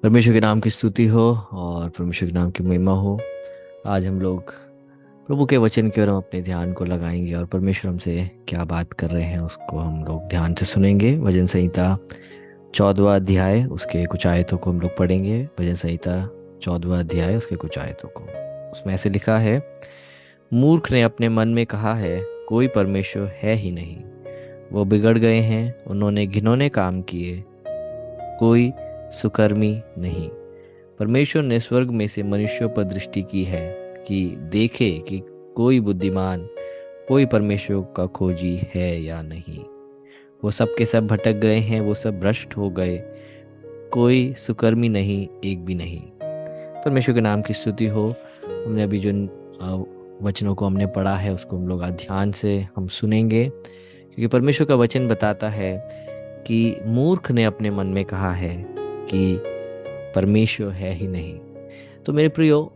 परमेश्वर के नाम की स्तुति हो और परमेश्वर के नाम की महिमा हो। आज हम लोग प्रभु के वचन की ओर हम अपने ध्यान को लगाएंगे और परमेश्वर हमसे क्या बात कर रहे हैं उसको हम लोग ध्यान से सुनेंगे। भजन संहिता 14वां अध्याय उसके कुछ आयतों को हम लोग पढ़ेंगे। भजन संहिता 14वां अध्याय उसके कुछ आयतों को, उसमें ऐसे लिखा है, मूर्ख ने अपने मन में कहा है, कोई परमेश्वर है ही नहीं। वो बिगड़ गए हैं, उन्होंने घिनौने काम किए, कोई सुकर्मी नहीं। परमेश्वर ने स्वर्ग में से मनुष्यों पर दृष्टि की है कि देखे कि कोई बुद्धिमान, कोई परमेश्वर का खोजी है या नहीं। वो सब के सब भटक गए हैं, वो सब भ्रष्ट हो गए, कोई सुकर्मी नहीं, एक भी नहीं। परमेश्वर के नाम की स्तुति हो। हमने अभी जो वचनों को हमने पढ़ा है उसको हम लोग आज ध्यान से हम सुनेंगे, क्योंकि परमेश्वर का वचन बताता है कि मूर्ख ने अपने मन में कहा है कि परमेश्वर है ही नहीं। तो मेरे प्रियो,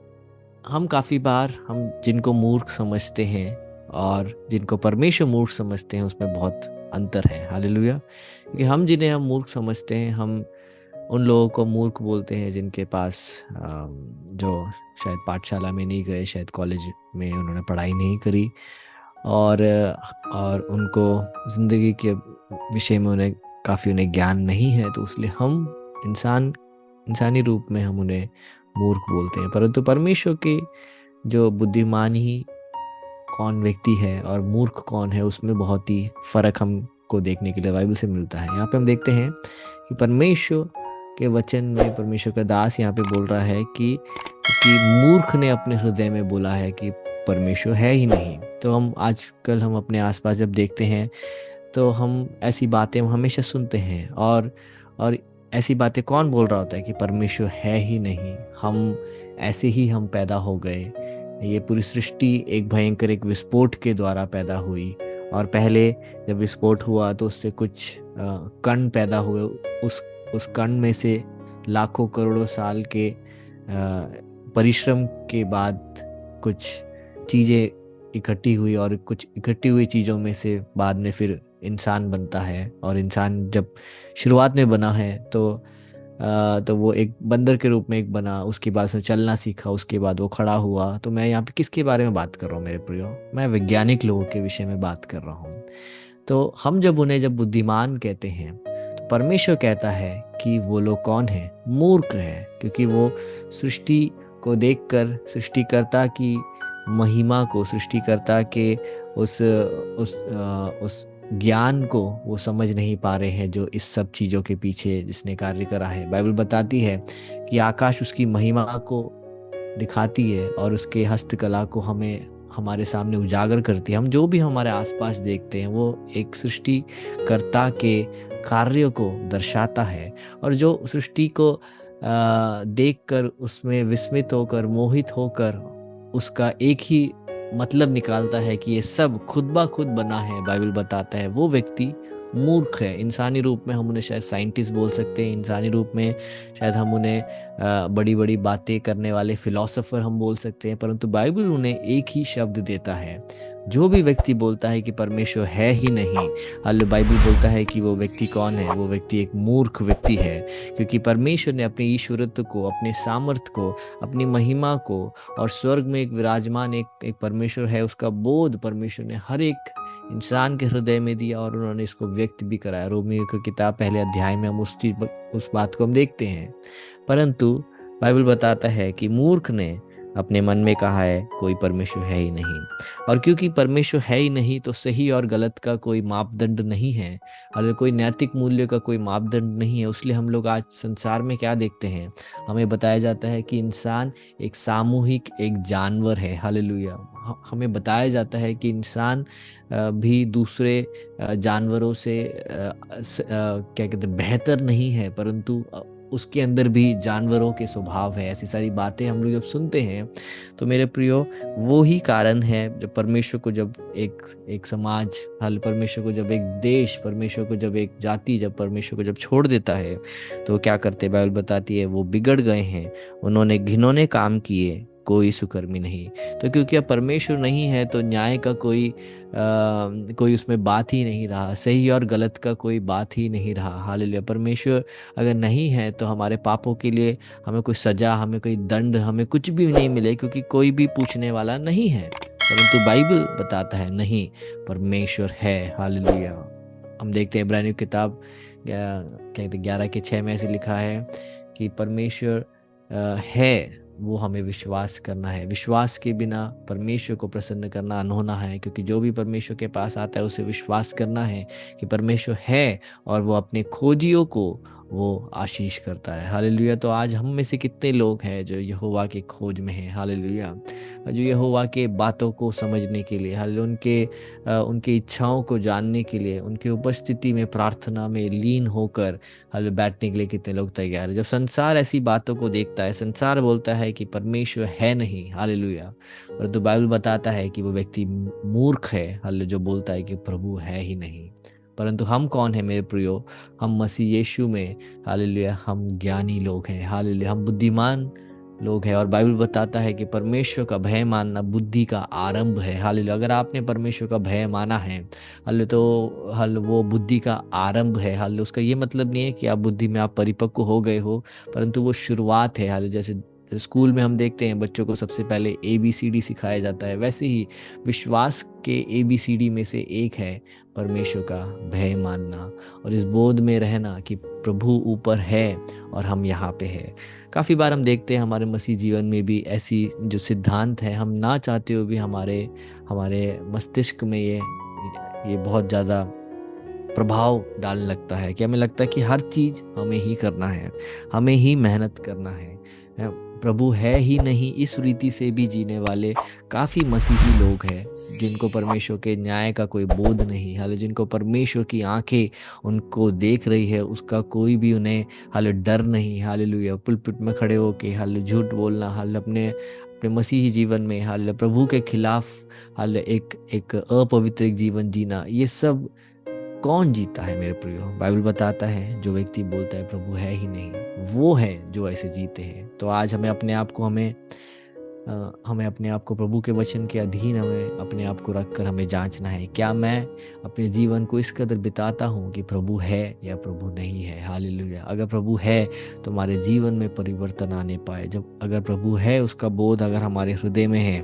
हम काफ़ी बार हम जिनको मूर्ख समझते हैं और जिनको परमेश्वर मूर्ख समझते हैं उसमें बहुत अंतर है। हालेलुया। क्योंकि हम जिन्हें हम मूर्ख समझते हैं, हम उन लोगों को मूर्ख बोलते हैं जिनके पास जो शायद पाठशाला में नहीं गए, शायद कॉलेज में उन्होंने पढ़ाई नहीं करी और उनको ज़िंदगी के विषय में उन्हें ज्ञान नहीं है, तो इसलिए हम इंसानी रूप में हम उन्हें मूर्ख बोलते हैं। परंतु परमेश्वर के जो बुद्धिमान ही कौन व्यक्ति है और मूर्ख कौन है, उसमें बहुत ही फर्क हमको देखने के लिए बाइबल से मिलता है। यहाँ पे हम देखते हैं कि परमेश्वर के वचन में परमेश्वर का दास यहाँ पे बोल रहा है कि मूर्ख ने अपने हृदय में बोला है कि परमेश्वर है ही नहीं। तो हम आजकल हम अपने आसपास जब देखते हैं तो हम ऐसी बातें हम हमेशा सुनते हैं और ऐसी बातें कौन बोल रहा होता है कि परमेश्वर है ही नहीं, हम ऐसे ही हम पैदा हो गए। ये पूरी सृष्टि एक भयंकर एक विस्फोट के द्वारा पैदा हुई और पहले जब विस्फोट हुआ तो उससे कुछ कण पैदा हुए। उस कण में से लाखों करोड़ों साल के परिश्रम के बाद कुछ चीज़ें इकट्ठी हुई और कुछ इकट्ठी हुई चीज़ों में से बाद में फिर इंसान बनता है। और इंसान जब शुरुआत में बना है तो वो एक बंदर के रूप में एक बना, उसके बाद उसने चलना सीखा, उसके बाद वो खड़ा हुआ। तो मैं यहाँ पे किसके बारे में बात कर रहा हूँ मेरे प्रियो? मैं वैज्ञानिक लोगों के विषय में बात कर रहा हूँ। तो हम जब बुद्धिमान कहते हैं तो परमेश्वर कहता है कि वो लोग कौन है? मूर्ख है, क्योंकि वो सृष्टि को देखकर सृष्टिकर्ता की महिमा को, सृष्टिकर्ता के उस ज्ञान को वो समझ नहीं पा रहे हैं, जो इस सब चीज़ों के पीछे जिसने कार्य करा है। बाइबल बताती है कि आकाश उसकी महिमा को दिखाती है और उसके हस्तकला को हमें हमारे सामने उजागर करती है। हम जो भी हमारे आसपास देखते हैं वो एक सृष्टिकर्ता के कार्यों को दर्शाता है। और जो सृष्टि को देखकर उसमें विस्मित होकर, मोहित होकर उसका एक ही मतलब निकालता है कि ये सब खुद ब खुद बना है, बाइबल बताता है वो व्यक्ति मूर्ख है। इंसानी रूप में हम उन्हें शायद साइंटिस्ट बोल सकते हैं, इंसानी रूप में शायद हम उन्हें बड़ी बड़ी बातें करने वाले फिलोसोफर हम बोल सकते हैं, परंतु बाइबल उन्हें एक ही शब्द देता है। जो भी व्यक्ति बोलता है कि परमेश्वर है ही नहीं, हाल बाइबल बोलता है कि वो व्यक्ति कौन है? वो व्यक्ति एक मूर्ख व्यक्ति है, क्योंकि परमेश्वर ने अपने ईश्वरत्व को, अपने सामर्थ्य को, अपनी महिमा को और स्वर्ग में एक विराजमान एक परमेश्वर है उसका बोध परमेश्वर ने हर एक इंसान के हृदय में दिया और उन्होंने इसको व्यक्त भी कराया। रोमियो की किताब पहले अध्याय में हम उस बात को हम देखते हैं। परंतु बाइबल बताता है कि मूर्ख ने अपने मन में कहा है, कोई परमेश्वर है ही नहीं। और क्योंकि परमेश्वर है ही नहीं तो सही और गलत का कोई मापदंड नहीं है, अगर कोई नैतिक मूल्य का कोई मापदंड नहीं है, इसलिए हम लोग आज संसार में क्या देखते हैं? हमें बताया जाता है कि इंसान एक सामूहिक एक जानवर है। हालेलुया। हमें बताया जाता है कि इंसान भी दूसरे जानवरों से क्या कहते हैं, बेहतर नहीं है, परंतु उसके अंदर भी जानवरों के स्वभाव है। ऐसी सारी बातें हम लोग जब सुनते हैं तो मेरे प्रियो, वो ही कारण है जब परमेश्वर को, जब एक समाज, हल परमेश्वर को जब एक देश, परमेश्वर को जब एक जाति, जब परमेश्वर को जब छोड़ देता है तो क्या करते? बाइबल बताती है वो बिगड़ गए हैं, उन्होंने घिनौने काम किए, कोई सुकर्मी नहीं। तो क्योंकि अब परमेश्वर नहीं है तो न्याय का कोई उसमें बात ही नहीं रहा, सही और गलत का कोई बात ही नहीं रहा। हालेलुया। परमेश्वर अगर नहीं है तो हमारे पापों के लिए हमें कोई सजा, हमें कोई दंड, हमें कुछ भी नहीं मिले, क्योंकि कोई भी पूछने वाला नहीं है। परंतु बाइबल बताता है नहीं, परमेश्वर है। हालेलुया। हम देखते हैं इब्रानियों की किताब कहते 11 के 6 में ऐसे लिखा है कि परमेश्वर है, वो हमें विश्वास करना है। विश्वास के बिना परमेश्वर को प्रसन्न करना अनहोना है, क्योंकि जो भी परमेश्वर के पास आता है उसे विश्वास करना है कि परमेश्वर है और वो अपने खोजियों को वो आशीष करता है। हालेलुया। तो आज हम में से कितने लोग हैं जो यहोवा की खोज में हैं। हालेलुया। जो यहोवा के बातों को समझने के लिए, हालेलुया, उनके इच्छाओं को जानने के लिए, उनकी उपस्थिति में प्रार्थना में लीन होकर हालेलुया बैठने के लिए कितने लोग तैयार हैं। जब संसार ऐसी बातों को देखता है, संसार बोलता है कि परमेश्वर है नहीं, हालेलुया, परंतु बाइबल बताता है कि वो व्यक्ति मूर्ख है, हालेलुया, जो बोलता है कि प्रभु है ही नहीं। परंतु हम कौन है मेरे प्रियो? हम मसीह यीशु में, हालेलुया, हम ज्ञानी लोग हैं, हालेलुया, हम बुद्धिमान लोग हैं। और बाइबल बताता है कि परमेश्वर का भय मानना बुद्धि का आरंभ है। हालेलुया। अगर आपने परमेश्वर का भय माना है, हालेलुया, तो वो बुद्धि का आरंभ है। हालेलुया। उसका ये मतलब नहीं है कि आप बुद्धि में आप परिपक्व हो गए हो, परंतु वो शुरुआत है। हालेलुया। जैसे स्कूल में हम देखते हैं बच्चों को सबसे पहले ABCD सिखाया जाता है, वैसे ही विश्वास के ABCD में से एक है परमेश्वर का भय मानना और इस बोध में रहना कि प्रभु ऊपर है और हम यहाँ पे हैं। काफ़ी बार हम देखते हैं हमारे मसीह जीवन में भी ऐसी जो सिद्धांत है, हम ना चाहते हुए भी हमारे हमारे मस्तिष्क में ये बहुत ज़्यादा प्रभाव डालने लगता है कि हमें लगता है कि हर चीज़ हमें ही करना है, हमें ही मेहनत करना है। प्रभु है ही नहीं, इस रीति से भी जीने वाले काफ़ी मसीही लोग हैं जिनको परमेश्वर के न्याय का कोई बोध नहीं, हाल जिनको परमेश्वर की आंखें उनको देख रही है, उसका कोई भी उन्हें हाल डर नहीं। हालेलुया। पुलपिट में खड़े होके हाल झूठ बोलना, हाल अपने अपने मसीही जीवन में हाल प्रभु के खिलाफ हाल एक एक अपवित्र जीवन जीना, ये सब कौन जीता है मेरे प्रियो? बाइबल बताता है जो व्यक्ति बोलता है प्रभु है ही नहीं, वो है जो ऐसे जीते हैं। तो आज हमें अपने आप को प्रभु के वचन के अधीन हमें अपने आप को रखकर हमें जांचना है, क्या मैं अपने जीवन को इस कदर बिताता हूँ कि प्रभु है या प्रभु नहीं है। हालेलुया। अगर प्रभु है तो हमारे जीवन में परिवर्तन आने पाए। जब अगर प्रभु है, उसका बोध अगर हमारे हृदय में है,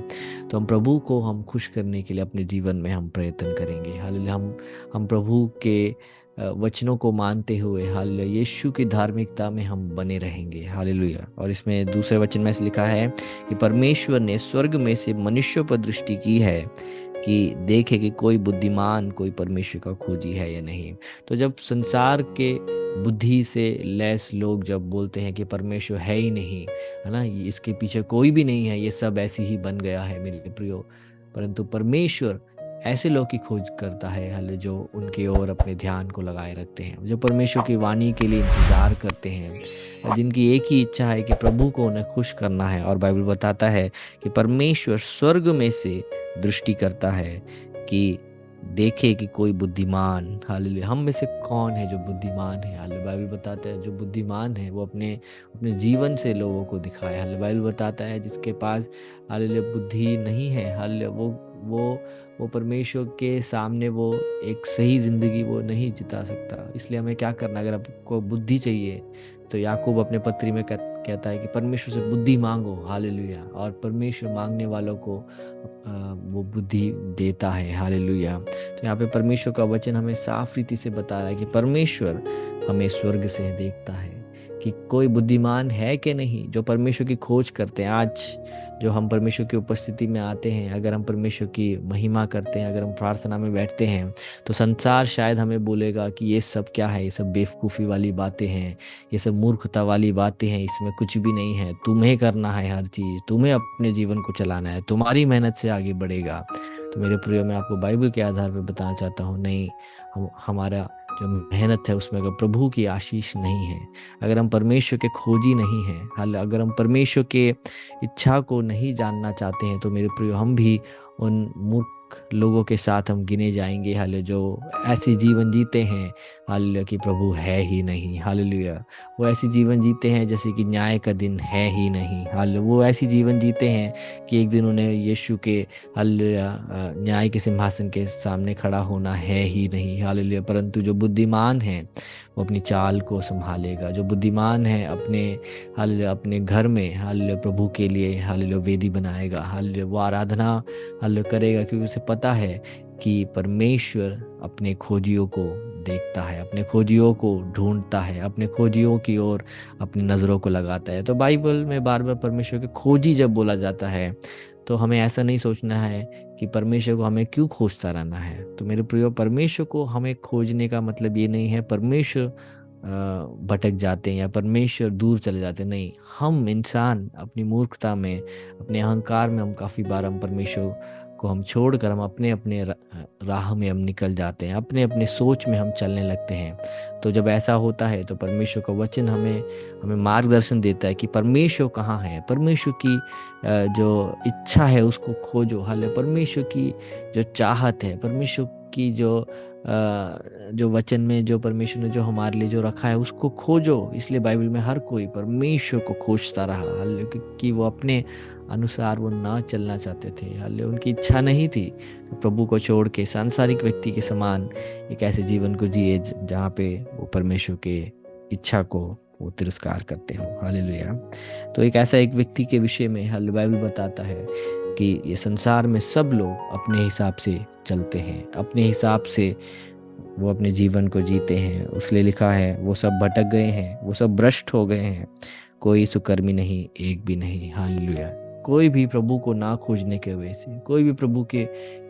तो हम खुश करने के लिए अपने जीवन में हम प्रयत्न करेंगे। हालेलुया। हम प्रभु के वचनों को मानते हुए हालेलुया यीशु की धार्मिकता में हम बने रहेंगे। हालेलुया। और इसमें दूसरे वचन में ऐसे लिखा है कि परमेश्वर ने स्वर्ग में से मनुष्यों पर दृष्टि की है कि देखे कि कोई बुद्धिमान, कोई परमेश्वर का खोजी है या नहीं। तो जब संसार के बुद्धि से लैस लोग जब बोलते हैं कि परमेश्वर है ही नहीं, है ना, इसके पीछे कोई भी नहीं है, ये सब ऐसे ही बन गया है मेरे प्रियो, परंतु परमेश्वर ऐसे लोग की खोज करता है हल जो उनकी ओर अपने ध्यान को लगाए रखते हैं, जो परमेश्वर की वाणी के लिए इंतजार करते हैं, जिनकी एक ही इच्छा है कि प्रभु को उन्हें खुश करना है। और बाइबल बताता है कि परमेश्वर स्वर्ग में से दृष्टि करता है कि देखे कि कोई बुद्धिमान, हालेलुया, हम में से कौन है जो बुद्धिमान है। हालेलुया। बाइबल बताता है जो बुद्धिमान है वो अपने अपने जीवन से लोगों को दिखाए। हालेलुया। बाइबल बताता है जिसके पास हालेलुया बुद्धि नहीं है, हालेलुया, वो परमेश्वर के सामने वो एक सही ज़िंदगी वो नहीं जिता सकता। इसलिए हमें क्या करना, अगर आपको बुद्धि चाहिए तो याकूब अपने पत्री में कहता है कि परमेश्वर से बुद्धि मांगो। हालेलुया। और परमेश्वर मांगने वालों को वो बुद्धि देता है। हालेलुया। तो यहाँ पे परमेश्वर का वचन हमें साफ रीति से बता रहा है कि परमेश्वर हमें स्वर्ग से देखता है कि कोई बुद्धिमान है कि नहीं। जो परमेश्वर की खोज करते हैं, आज जो हम परमेश्वर की उपस्थिति में आते हैं, अगर हम परमेश्वर की महिमा करते हैं, अगर हम प्रार्थना में बैठते हैं, तो संसार शायद हमें बोलेगा कि ये सब क्या है, ये सब बेवकूफ़ी वाली बातें हैं, ये सब मूर्खता वाली बातें हैं, इसमें कुछ भी नहीं है, तुम्हें करना है हर चीज़, तुम्हें अपने जीवन को चलाना है, तुम्हारी मेहनत से आगे बढ़ेगा। तो मेरे प्रियो, मैं आपको बाइबल के आधार पर बताना चाहता हूँ, नहीं, हमारा जो मेहनत है उसमें अगर प्रभु की आशीष नहीं है, अगर हम परमेश्वर के खोजी नहीं हैं, हाल अगर हम परमेश्वर के इच्छा को नहीं जानना चाहते हैं, तो मेरे प्रियो हम भी उन मूर्ख लोगों के साथ हम गिने जाएंगे, हाल जो ऐसे जीवन जीते हैं हालेलुया कि प्रभु है ही नहीं। हालेलुया वो ऐसी जीवन जीते हैं जैसे कि न्याय का दिन है ही नहीं। हालेलुया वो ऐसी जीवन जीते हैं कि एक दिन उन्हें यीशु के हालेलुया न्याय के सिंहासन के सामने खड़ा होना है ही नहीं। हालेलुया परंतु जो बुद्धिमान है वो अपनी चाल को संभालेगा। जो बुद्धिमान है अपने हालेलुया अपने घर में हालेलुया प्रभु के लिए हालेलुया वेदी बनाएगा। हालेलुया वो आराधना हालेलुया करेगा क्योंकि उसे पता है कि परमेश्वर अपने खोजियों को देखता है, अपने खोजियों को ढूंढता है, अपने खोजियों की ओर अपनी नज़रों को लगाता है। तो बाइबल में बार बार परमेश्वर के खोजी जब बोला जाता है तो हमें ऐसा नहीं सोचना है कि परमेश्वर को हमें क्यों खोजता रहना है। तो मेरे प्रियो परमेश्वर को हमें खोजने का मतलब ये नहीं है परमेश्वर भटक जाते हैं या परमेश्वर दूर चले जाते हैं। नहीं, हम इंसान अपनी मूर्खता में अपने अहंकार में हम काफ़ी बार हम परमेश्वर को हम छोड़कर हम अपने अपने राह में हम निकल जाते हैं, अपने अपने सोच में हम चलने लगते हैं। तो जब ऐसा होता है तो परमेश्वर का वचन हमें हमें मार्गदर्शन देता है कि परमेश्वर कहाँ है। परमेश्वर की जो इच्छा है उसको खोजो। हाल परमेश्वर की जो चाहत है, परमेश्वर की जो वचन में जो परमेश्वर ने जो हमारे लिए जो रखा है उसको खोजो। इसलिए बाइबल में हर कोई परमेश्वर को खोजता रहा। हाल क्योंकि वो अपने अनुसार वो ना चलना चाहते थे। हाल उनकी इच्छा नहीं थी कि प्रभु को छोड़ के सांसारिक व्यक्ति के समान एक ऐसे जीवन को जिए जहाँ पे वो परमेश्वर के इच्छा को वो तिरस्कार करते हो। हालेलुया। तो एक ऐसा एक व्यक्ति के विषय में हाल बाइबल बताता है कि ये संसार में सब लोग अपने हिसाब से चलते हैं, अपने हिसाब से वो अपने जीवन को जीते हैं। उसलिए लिखा है वो सब भटक गए हैं, वो सब भ्रष्ट हो गए हैं, कोई सुकर्मी नहीं, एक भी नहीं। हालेलुया। कोई भी प्रभु को ना खोजने के वजह से, कोई भी प्रभु के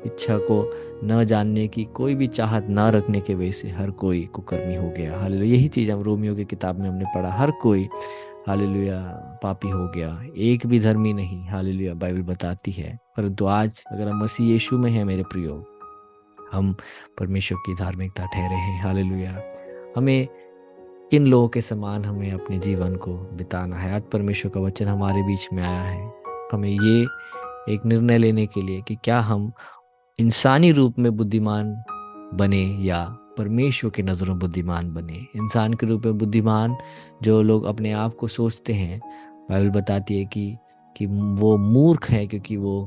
इच्छा को न जानने की कोई भी चाहत ना रखने के वजह से हर कोई कुकर्मी हो गया। हालेलुया। यही चीज़ हम रोमियो की किताब में हमने पढ़ा, हर कोई हालेलुया पापी हो गया, एक भी धर्मी नहीं। हालेलुया बाइबल बताती है। परंतु आज अगर हम मसीह यीशु में हैं मेरे प्रियो, हम परमेश्वर की धार्मिकता ठहरे हैं। हालेलुया। हमें किन लोगों के समान हमें अपने जीवन को बिताना है। आज परमेश्वर का वचन हमारे बीच में आया है हमें ये एक निर्णय लेने के लिए कि क्या हम इंसानी रूप में बुद्धिमान बने या परमेश्वर की नज़रों में बुद्धिमान बने। इंसान के रूप में बुद्धिमान जो लोग अपने आप को सोचते हैं, बाइबल बताती है कि वो मूर्ख है क्योंकि वो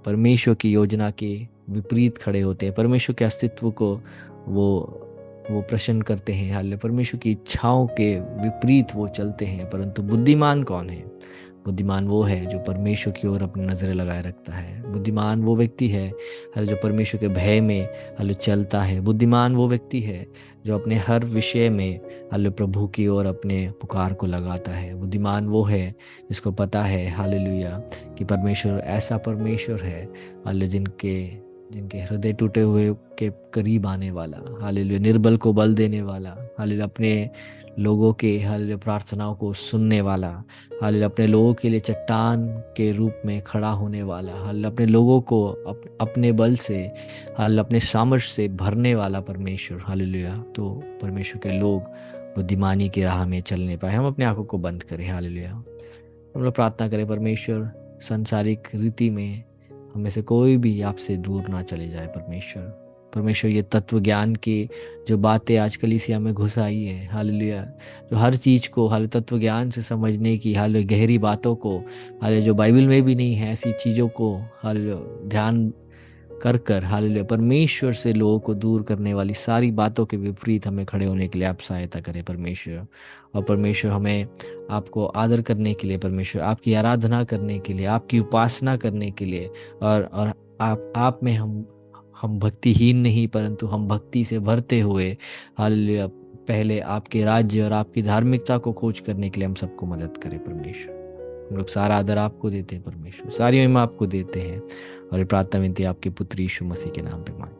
परमेश्वर की योजना के विपरीत खड़े होते हैं। परमेश्वर के अस्तित्व को वो वो प्रश्न करते हैं। हाल परमेश्वर की इच्छाओं के विपरीत वो चलते हैं। परंतु बुद्धिमान कौन है? बुद्धिमान वो है जो परमेश्वर की ओर अपनी नज़रें लगाए रखता है। बुद्धिमान वो व्यक्ति है हर जो परमेश्वर के भय में हल चलता है। बुद्धिमान वो व्यक्ति है जो अपने हर विषय में हल प्रभु की ओर अपने पुकार को लगाता है। बुद्धिमान वो है जिसको पता है हालेलुया कि परमेश्वर ऐसा परमेश्वर है हल जिनके जिनके हृदय टूटे हुए के करीब आने वाला, हालेलुया निर्बल को बल देने वाला, हालेलुया अपने लोगों के हालेलुया प्रार्थनाओं को सुनने वाला, हालेलुया अपने लोगों के लिए चट्टान के रूप में खड़ा होने वाला, हालेलुया अपने लोगों को अपने बल से हालेलुया अपने सामर्थ्य से भरने वाला परमेश्वर। हालेलुया। तो परमेश्वर के लोग बुद्धिमानी की राह में चलने पाए। हम अपने आंखों को बंद करें। हालेलुया। हम लोग प्रार्थना करें परमेश्वर सांसारिक रीति में हमें से कोई भी आपसे दूर ना चले जाए। परमेश्वर ये तत्व ज्ञान की जो बातें आज कलीसिया में घुस आई है, हालेलुया जो हर चीज़ को हाल तत्व ज्ञान से समझने की हाल गहरी बातों को हाल जो बाइबल में भी नहीं है ऐसी चीज़ों को हाल ध्यान कर हालेलुया परमेश्वर से लोगों को दूर करने वाली सारी बातों के विपरीत हमें खड़े होने के लिए आप सहायता करें परमेश्वर। और परमेश्वर हमें आपको आदर करने के लिए, परमेश्वर आपकी आराधना करने के लिए, आपकी उपासना करने के लिए और आप में हम भक्तिहीन नहीं परंतु हम भक्ति से भरते हुए हालेलुया पहले आपके राज्य और आपकी धार्मिकता को खोज करने के लिए हम सबको मदद करें परमेश्वर। हम लोग सारा आदर आपको देते हैं परमेश्वर, सारी महिमा आपको देते हैं और ये प्रार्थना विनती आपके पुत्र यीशु मसीह के नाम पे मांगते हैं।